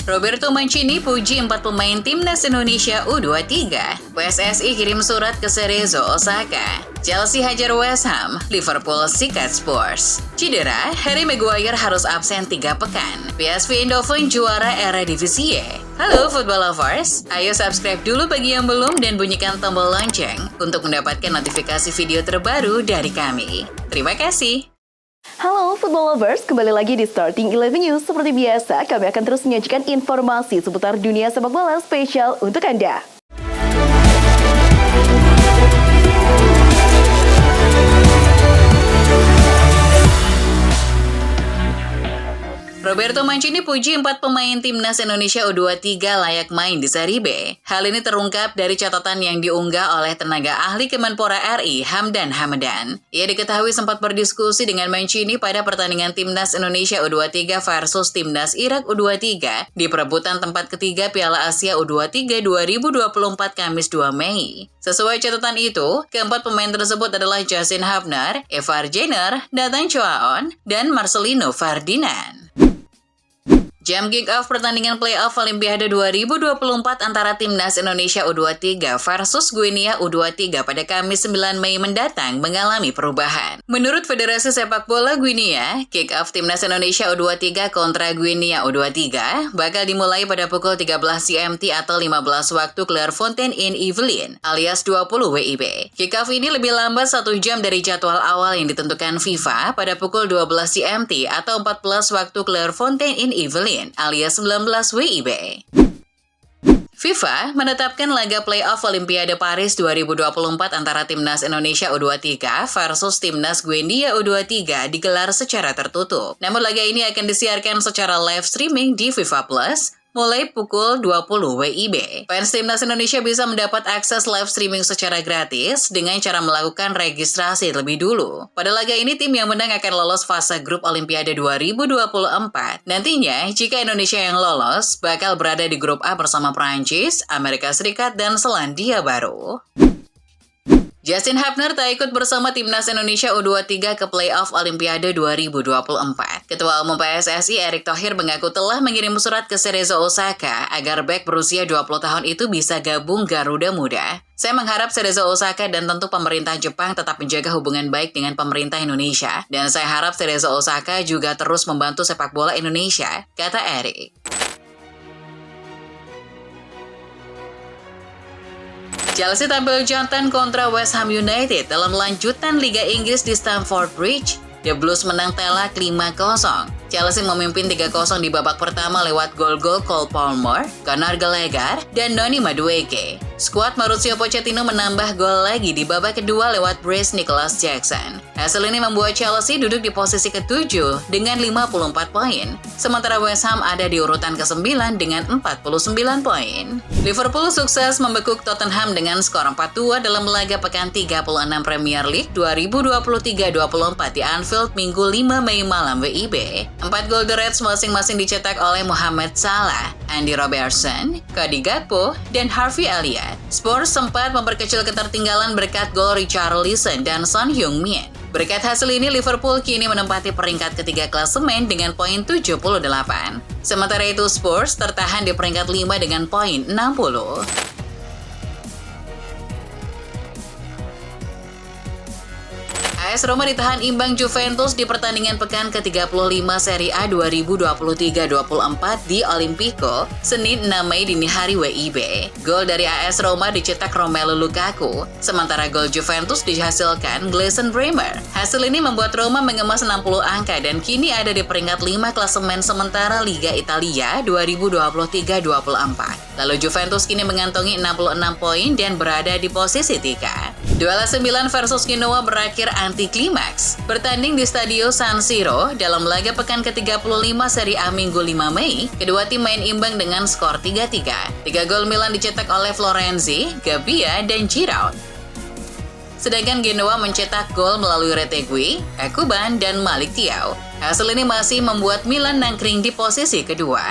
Roberto Mancini puji 4 pemain timnas Indonesia U23. PSSI kirim surat ke Cerezo Osaka. Chelsea hajar West Ham, Liverpool sikat Spurs. Cedera, Harry Maguire harus absen 3 pekan. PSV Eindhoven juara Eredivisie. Halo football lovers, ayo subscribe dulu bagi yang belum dan bunyikan tombol lonceng untuk mendapatkan notifikasi video terbaru dari kami. Terima kasih. Halo football lovers, kembali lagi di Starting 11 News. Seperti biasa, kami akan terus menyajikan informasi seputar dunia sepak bola spesial untuk Anda. Roberto Mancini puji 4 pemain timnas Indonesia U23 layak main di Seri B. Hal ini terungkap dari catatan yang diunggah oleh tenaga ahli Kemenpora RI, Hamdan Hamadan. Ia diketahui sempat berdiskusi dengan Mancini pada pertandingan timnas Indonesia U23 versus timnas Irak U23 di perebutan tempat ketiga Piala Asia U23 2024 Kamis 2 Mei. Sesuai catatan itu, keempat pemain tersebut adalah Justin Hubner, Evar Jenner, Nathan Choaon, dan Marcelino Ferdinand. Jam kick-off pertandingan playoff Olimpiade 2024 antara Timnas Indonesia U23 versus Guinea U23 pada Kamis 9 Mei mendatang mengalami perubahan. Menurut Federasi Sepak Bola Guinea, kick-off Timnas Indonesia U23 kontra Guinea U23 bakal dimulai pada pukul 13 GMT atau 15 waktu Clairefontaine in Yvelines alias 20 WIB. Kick-off ini lebih lambat 1 jam dari jadwal awal yang ditentukan FIFA pada pukul 12 GMT atau 14 waktu Clairefontaine in Yvelines alias 19 WIB. FIFA menetapkan laga playoff Olimpiade Paris 2024 antara Timnas Indonesia U23 versus Timnas Guinea U23 digelar secara tertutup. Namun laga ini akan disiarkan secara live streaming di FIFA Plus mulai pukul 20 WIB. Fans Timnas Indonesia bisa mendapat akses live streaming secara gratis dengan cara melakukan registrasi lebih dulu. Pada laga ini, tim yang menang akan lolos fase grup Olimpiade 2024. Nantinya, jika Indonesia yang lolos, bakal berada di grup A bersama Prancis, Amerika Serikat, dan Selandia Baru. Justin Hubner tak ikut bersama Timnas Indonesia U23 ke playoff Olimpiade 2024. Ketua Umum PSSI Erick Thohir mengaku telah mengirim surat ke Cerezo Osaka agar bek berusia 20 tahun itu bisa gabung Garuda Muda. Saya mengharap Cerezo Osaka dan tentu pemerintah Jepang tetap menjaga hubungan baik dengan pemerintah Indonesia. Dan saya harap Cerezo Osaka juga terus membantu sepak bola Indonesia, kata Erick. Chelsea tampil jantan kontra West Ham United dalam lanjutan Liga Inggris di Stamford Bridge. The Blues menang telak 5-0. Chelsea memimpin 3-0 di babak pertama lewat gol-gol Cole Palmer, Conor Gallagher, dan Noni Madueke. Skuad Mauricio Pochettino menambah gol lagi di babak kedua lewat brace Nicholas Jackson. Hasil ini membuat Chelsea duduk di posisi ke-7 dengan 54 poin, sementara West Ham ada di urutan ke-9 dengan 49 poin. Liverpool sukses membekuk Tottenham dengan skor 4-2 dalam laga pekan 36 Premier League 2023-24 di Anfield Minggu 5 Mei malam WIB. 4 gol The Reds masing-masing dicetak oleh Mohamed Salah, Andy Robertson, Cody Gakpo, dan Harvey Elliott. Spurs sempat memperkecil ketertinggalan berkat gol Richarlison dan Son Heung-min. Berkat hasil ini, Liverpool kini menempati peringkat ketiga klasemen dengan poin 78. Sementara itu, Spurs tertahan di peringkat 5 dengan poin 60. AS Roma ditahan imbang Juventus di pertandingan pekan ke-35 Serie A 2023-24 di Olimpico, Senin 6 Mei dini hari WIB. Gol dari AS Roma dicetak Romelu Lukaku, sementara gol Juventus dihasilkan Gleison Bremer. Hasil ini membuat Roma mengemas 60 angka dan kini ada di peringkat 5 klasemen sementara Liga Italia 2023-24. Lalu Juventus kini mengantongi 66 poin dan berada di posisi 3. Duel 9 versus Genoa berakhir anti-klimaks. Bertanding di Stadio San Siro dalam laga pekan ke-35 Serie A Minggu 5 Mei, kedua tim main imbang dengan skor 3-3. 3 gol Milan dicetak oleh Florenzi, Gabbia, dan Giroud. Sedangkan Genoa mencetak gol melalui Retegui, Ekuban, dan Malik Thiaw. Hasil ini masih membuat Milan nangkring di posisi kedua.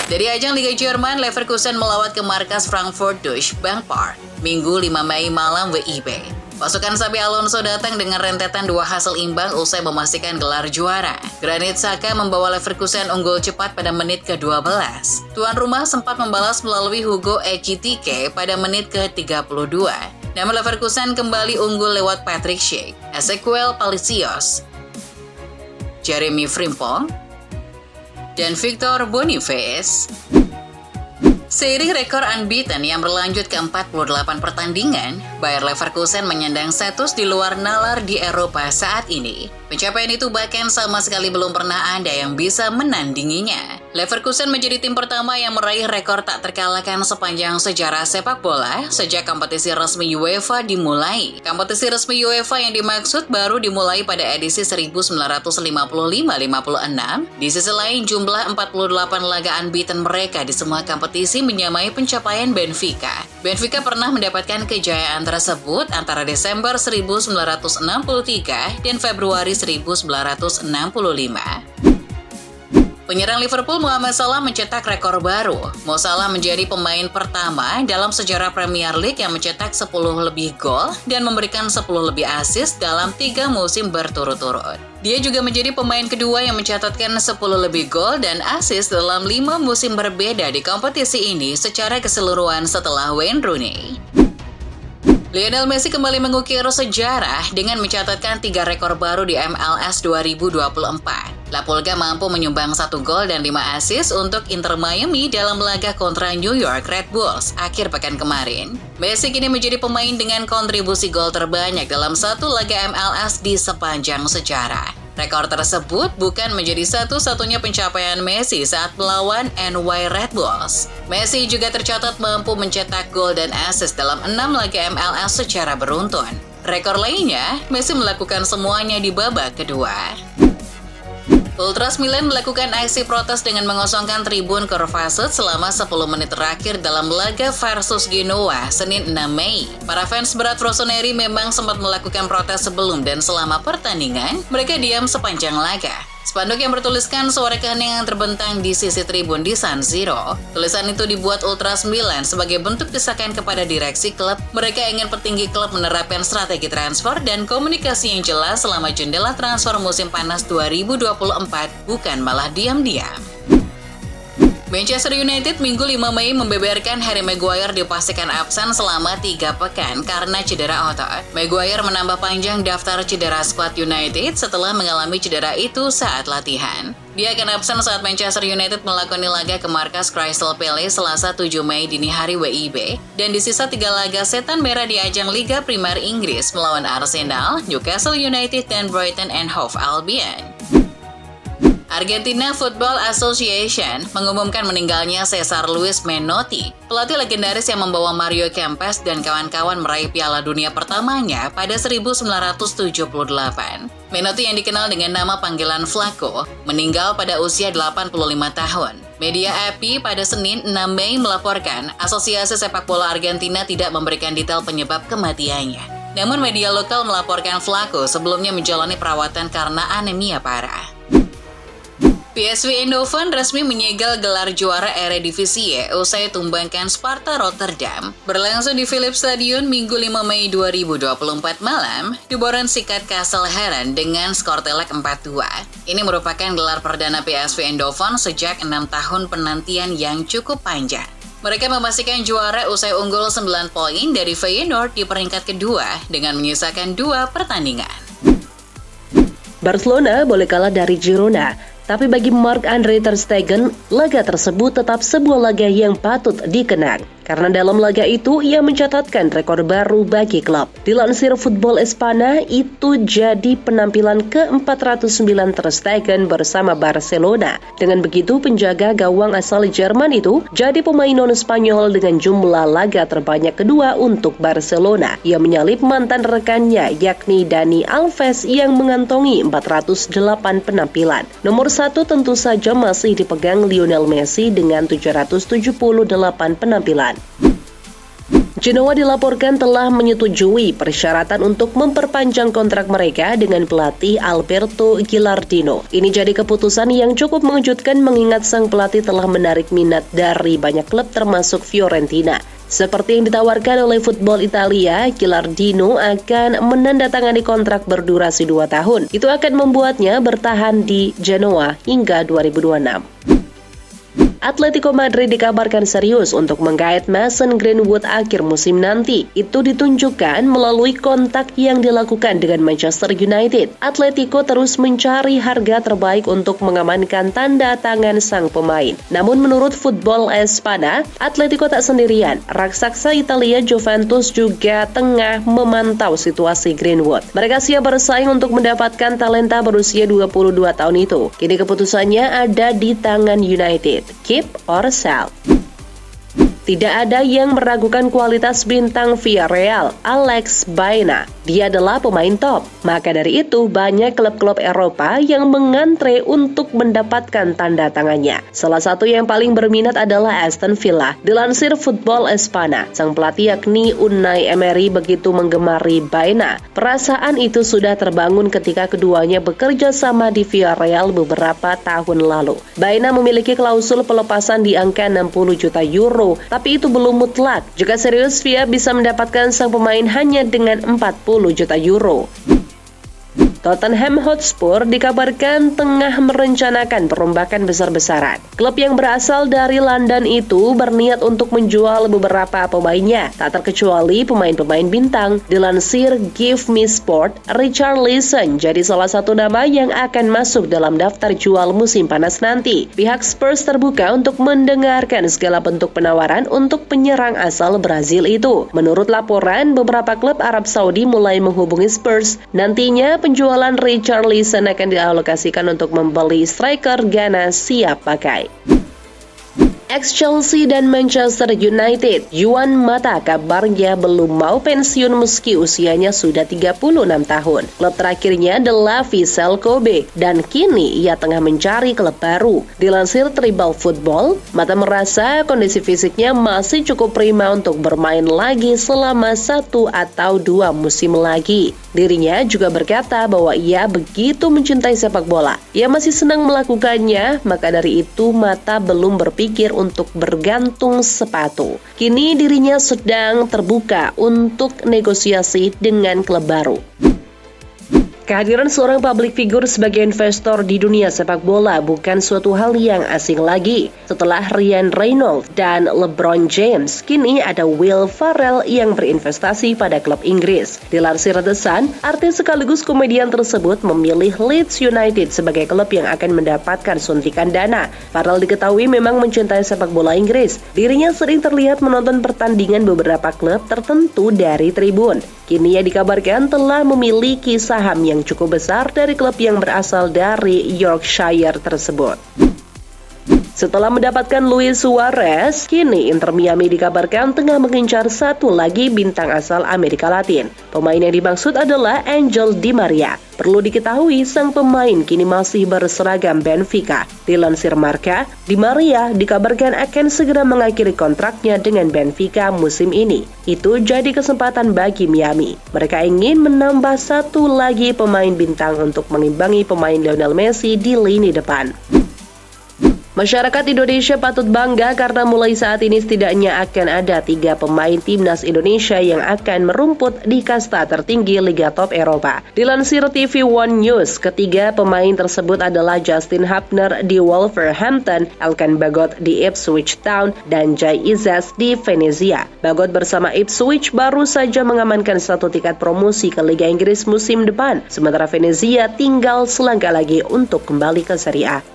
Dari ajang Liga Jerman, Leverkusen melawat ke markas Frankfurt Deutsche Bank Park, Minggu 5 Mei malam WIB. Pasukan Xabi Alonso datang dengan rentetan 2 hasil imbang usai memastikan gelar juara. Granit Xhaka membawa Leverkusen unggul cepat pada menit ke-12. Tuan rumah sempat membalas melalui Hugo Ekitike pada menit ke-32. Namun Leverkusen kembali unggul lewat Patrick Schick, Ezequiel Palacios, Jeremy Frimpong, dan Victor Boniface. Seiring rekor unbeaten yang berlanjut ke 48 pertandingan, Bayer Leverkusen menyandang status di luar nalar di Eropa saat ini. Pencapaian itu bahkan sama sekali belum pernah ada yang bisa menandinginya. Leverkusen menjadi tim pertama yang meraih rekor tak terkalahkan sepanjang sejarah sepak bola sejak kompetisi resmi UEFA dimulai. Kompetisi resmi UEFA yang dimaksud baru dimulai pada edisi 1955-56. Di sisi lain, jumlah 48 laga unbeaten mereka di semua kompetisi menyamai pencapaian Benfica. Benfica pernah mendapatkan kejayaan tersebut antara Desember 1963 dan Februari 1965. Penyerang Liverpool Mohamed Salah mencetak rekor baru. Mo Salah menjadi pemain pertama dalam sejarah Premier League yang mencetak 10 lebih gol dan memberikan 10 lebih assist dalam 3 musim berturut-turut. Dia juga menjadi pemain kedua yang mencatatkan 10 lebih gol dan assist dalam 5 musim berbeda di kompetisi ini secara keseluruhan setelah Wayne Rooney. Lionel Messi kembali mengukir sejarah dengan mencatatkan 3 rekor baru di MLS 2024. La Pulga mampu menyumbang 1 gol dan 5 assist untuk Inter Miami dalam laga kontra New York Red Bulls akhir pekan kemarin. Messi kini menjadi pemain dengan kontribusi gol terbanyak dalam 1 laga MLS di sepanjang sejarah. Rekor tersebut bukan menjadi satu-satunya pencapaian Messi saat melawan NY Red Bulls. Messi juga tercatat mampu mencetak gol dan assist dalam 6 laga MLS secara beruntun. Rekor lainnya, Messi melakukan semuanya di babak kedua. Ultras Milan melakukan aksi protes dengan mengosongkan tribun Corvassut selama 10 menit terakhir dalam laga versus Genoa, Senin 6 Mei. Para fans berat Rossoneri memang sempat melakukan protes sebelum dan selama pertandingan, mereka diam sepanjang laga. Spanduk yang bertuliskan suara keheningan terbentang di sisi tribun di San Siro. Tulisan itu dibuat Ultras Milan sebagai bentuk desakan kepada direksi klub. Mereka ingin petinggi klub menerapkan strategi transfer dan komunikasi yang jelas selama jendela transfer musim panas 2024, bukan malah diam-diam. Manchester United Minggu 5 Mei membeberkan Harry Maguire dipastikan absen selama 3 pekan karena cedera otot. Maguire menambah panjang daftar cedera skuad United setelah mengalami cedera itu saat latihan. Dia akan absen saat Manchester United melakoni laga ke markas Crystal Palace Selasa 7 Mei dini hari WIB dan di sisa 3 laga setan merah di ajang Liga Primer Inggris melawan Arsenal, Newcastle United, dan Brighton and Hove Albion. Argentina Football Association mengumumkan meninggalnya Cesar Luis Menotti, pelatih legendaris yang membawa Mario Kempes dan kawan-kawan meraih Piala Dunia pertamanya pada 1978. Menotti yang dikenal dengan nama panggilan Flaco, meninggal pada usia 85 tahun. Media AP pada Senin 6 Mei melaporkan Asosiasi Sepak Bola Argentina tidak memberikan detail penyebab kematiannya. Namun media lokal melaporkan Flaco sebelumnya menjalani perawatan karena anemia parah. PSV Eindhoven resmi menyegel gelar juara Eredivisie usai tumbangkan Sparta Rotterdam. Berlangsung di Philips Stadion Minggu 5 Mei 2024 malam, Duboran sikat Kassel Heeren dengan skor telak 4-2. Ini merupakan gelar perdana PSV Eindhoven sejak 6 tahun penantian yang cukup panjang. Mereka memastikan juara usai unggul 9 poin dari Feyenoord di peringkat kedua dengan menyisakan 2 pertandingan. Barcelona boleh kalah dari Girona, tapi bagi Marc-Andre ter Stegen, laga tersebut tetap sebuah laga yang patut dikenang. Karena dalam laga itu, ia mencatatkan rekor baru bagi klub. Dilansir Football Espana, itu jadi penampilan ke-409 ter Stegen bersama Barcelona. Dengan begitu, penjaga gawang asal Jerman itu jadi pemain non-Spanyol dengan jumlah laga terbanyak kedua untuk Barcelona. Ia menyalip mantan rekannya, yakni Dani Alves yang mengantongi 408 penampilan. Nomor 1 tentu saja masih dipegang Lionel Messi dengan 778 penampilan. Genoa dilaporkan telah menyetujui persyaratan untuk memperpanjang kontrak mereka dengan pelatih Alberto Gilardino. Ini jadi keputusan yang cukup mengejutkan mengingat sang pelatih telah menarik minat dari banyak klub termasuk Fiorentina. Seperti yang ditawarkan oleh Football Italia, Gilardino akan menandatangani kontrak berdurasi 2 tahun. Itu akan membuatnya bertahan di Genoa hingga 2026. Atletico Madrid dikabarkan serius untuk menggait Mason Greenwood akhir musim nanti. Itu ditunjukkan melalui kontak yang dilakukan dengan Manchester United. Atletico terus mencari harga terbaik untuk mengamankan tanda tangan sang pemain. Namun menurut Football Espana, Atletico tak sendirian. Raksasa Italia Juventus juga tengah memantau situasi Greenwood. Mereka siap bersaing untuk mendapatkan talenta berusia 22 tahun itu. Kini keputusannya ada di tangan United. Keep or sell. Tidak ada yang meragukan kualitas bintang Villarreal, Alex Baena. Dia adalah pemain top. Maka dari itu, banyak klub-klub Eropa yang mengantre untuk mendapatkan tanda tangannya. Salah satu yang paling berminat adalah Aston Villa. Dilansir Football Espana, sang pelatih yakni Unai Emery begitu menggemari Baena. Perasaan itu sudah terbangun ketika keduanya bekerja sama di Villarreal beberapa tahun lalu. Baena memiliki klausul pelepasan di angka 60 juta euro, tapi itu belum mutlak. Jika serius, Villa bisa mendapatkan sang pemain hanya dengan 40 juta euro. Tottenham Hotspur dikabarkan tengah merencanakan perombakan besar-besaran. Klub yang berasal dari London itu berniat untuk menjual beberapa pemainnya, tak terkecuali pemain-pemain bintang. Dilansir Give Me Sport, Richarlison jadi salah satu nama yang akan masuk dalam daftar jual musim panas nanti. Pihak Spurs terbuka untuk mendengarkan segala bentuk penawaran untuk penyerang asal Brazil itu. Menurut laporan, beberapa klub Arab Saudi mulai menghubungi Spurs. Nantinya penjualan Richarlison akan dialokasikan untuk membeli striker Ghana siap pakai. Ex-Chelsea dan Manchester United, Juan Mata kabarnya belum mau pensiun meski usianya sudah 36 tahun. Klub terakhirnya adalah Vissel Kobe dan kini ia tengah mencari klub baru. Dilansir Tribal Football, Mata merasa kondisi fisiknya masih cukup prima untuk bermain lagi selama 1 atau 2 musim lagi. Dirinya juga berkata bahwa ia begitu mencintai sepak bola. Ia masih senang melakukannya, maka dari itu Mata belum berpikir untuk bergantung sepatu. Kini dirinya sedang terbuka untuk negosiasi dengan klub baru. Kehadiran seorang public figure sebagai investor di dunia sepak bola bukan suatu hal yang asing lagi. Setelah Ryan Reynolds dan LeBron James, kini ada Will Ferrell yang berinvestasi pada klub Inggris. Dilansir The Sun, artis sekaligus komedian tersebut memilih Leeds United sebagai klub yang akan mendapatkan suntikan dana. Ferrell diketahui memang mencintai sepak bola Inggris. Dirinya sering terlihat menonton pertandingan beberapa klub tertentu dari tribun. Kini ia dikabarkan telah memiliki saham yang cukup besar dari klub yang berasal dari Yorkshire tersebut. Setelah mendapatkan Luis Suarez, kini Inter Miami dikabarkan tengah mengincar satu lagi bintang asal Amerika Latin. Pemain yang dimaksud adalah Angel Di Maria. Perlu diketahui, sang pemain kini masih berseragam Benfica. Dilansir Marca, Di Maria dikabarkan akan segera mengakhiri kontraknya dengan Benfica musim ini. Itu jadi kesempatan bagi Miami. Mereka ingin menambah satu lagi pemain bintang untuk mengimbangi pemain Lionel Messi di lini depan. Masyarakat Indonesia patut bangga karena mulai saat ini setidaknya akan ada 3 pemain timnas Indonesia yang akan merumput di kasta tertinggi Liga Top Eropa. Dilansir TV One News, ketiga pemain tersebut adalah Justin Hubner di Wolverhampton, Elkan Bagot di Ipswich Town, dan Jai Izas di Venezia. Bagot bersama Ipswich baru saja mengamankan 1 tiket promosi ke Liga Inggris musim depan, sementara Venezia tinggal selangkah lagi untuk kembali ke Serie A.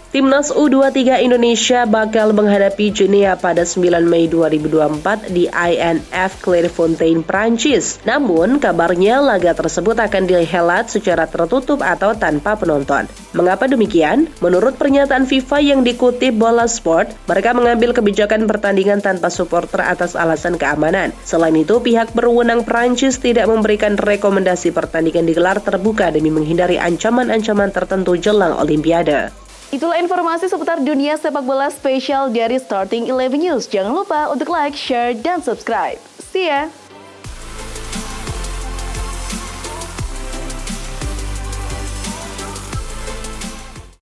Timnas U23 Indonesia bakal menghadapi Guinea pada 9 Mei 2024 di INF Clairefontaine, Prancis. Namun, kabarnya laga tersebut akan dihelat secara tertutup atau tanpa penonton. Mengapa demikian? Menurut pernyataan FIFA yang dikutip Bola Sport, mereka mengambil kebijakan pertandingan tanpa supporter atas alasan keamanan. Selain itu, pihak berwenang Prancis tidak memberikan rekomendasi pertandingan digelar terbuka demi menghindari ancaman-ancaman tertentu jelang Olimpiade. Itulah informasi seputar dunia sepak bola spesial dari Starting 11 News. Jangan lupa untuk like, share, dan subscribe. See ya!